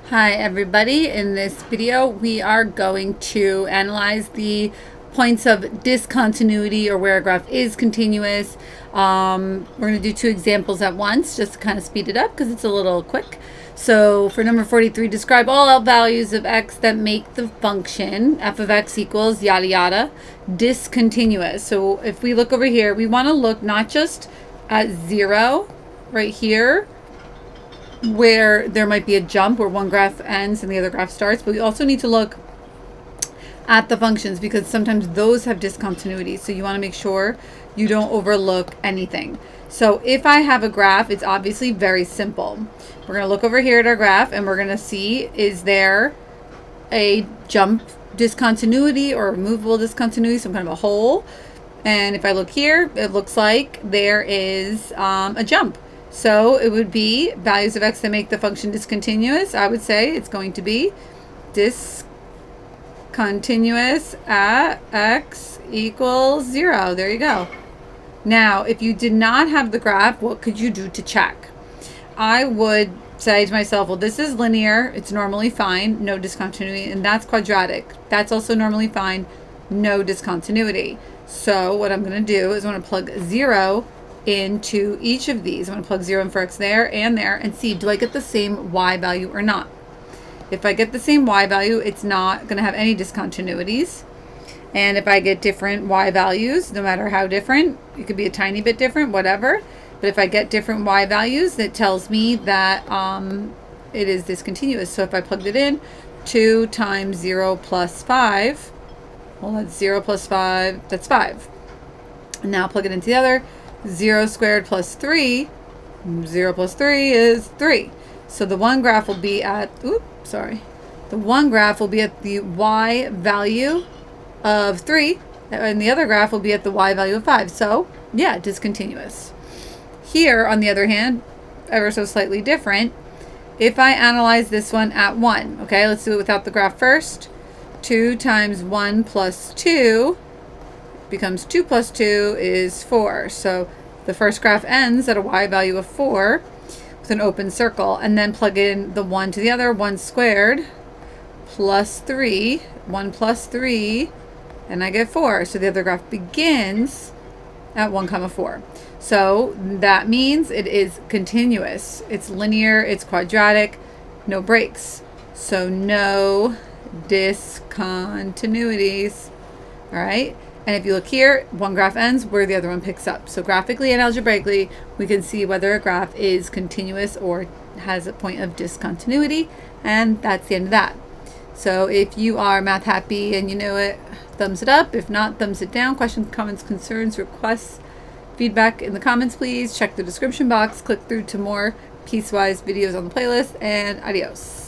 Hi everybody, in this video we are going to analyze the points of discontinuity, or where a graph is continuous. We're going to do two examples at once just to kind of speed it up because it's a little quick. So for number 43, describe all values of x that make the function f of x equals yada yada discontinuous. So if we look over here, we want to look not just at 0 right here, where there might be a jump where one graph ends and the other graph starts, but we also need to look at the functions because sometimes those have discontinuity. So you want to make sure you don't overlook anything. So if I have a graph, it's obviously very simple. We're going to look over here at our graph and we're going to see, is there a jump discontinuity or removable discontinuity, some kind of a hole? And if I look here, it looks like there is a jump. So it would be values of x that make the function discontinuous. I would say it's going to be discontinuous at x equals 0. There you go. Now, if you did not have the graph, what could you do to check? I would say to myself, well, this is linear. It's normally fine. No discontinuity. And that's quadratic. That's also normally fine. No discontinuity. So what I'm going to do is I'm going to plug 0 into each of these. I'm going to plug 0 in for x there and see, do I get the same y value or not? If I get the same y value, it's not going to have any discontinuities. And if I get different y values, no matter how different, it could be a tiny bit different, whatever. But if I get different y values, it tells me that it is discontinuous. So if I plugged it in, 2 times 0 plus 5, well, that's 0 plus 5, that's 5. And now plug it into the other. 0 squared plus 3, 0 plus 3 is 3. So the one graph will be at, the one graph will be at the y value of 3, and the other graph will be at the y value of 5. So, yeah, discontinuous. Here, on the other hand, ever so slightly different, if I analyze this one at 1, okay, let's do it without the graph first. 2 times 1 plus 2 becomes 2 plus 2 is 4. So the first graph ends at a y value of 4 with an open circle, and then plug in the 1 to the other. 1 squared plus 3, 1 plus 3, and I get 4. So the other graph begins at 1 comma 4. So that means it is continuous. It's linear, it's quadratic, no breaks. So no discontinuities. All right. And if you look here, one graph ends where the other one picks up. So graphically and algebraically, we can see whether a graph is continuous or has a point of discontinuity. And that's the end of that. So if you are math happy and you know it, thumbs it up. If not, thumbs it down. Questions, comments, concerns, requests, feedback in the comments, please. Check the description box. Click through to more Piecewise videos on the playlist. And adios.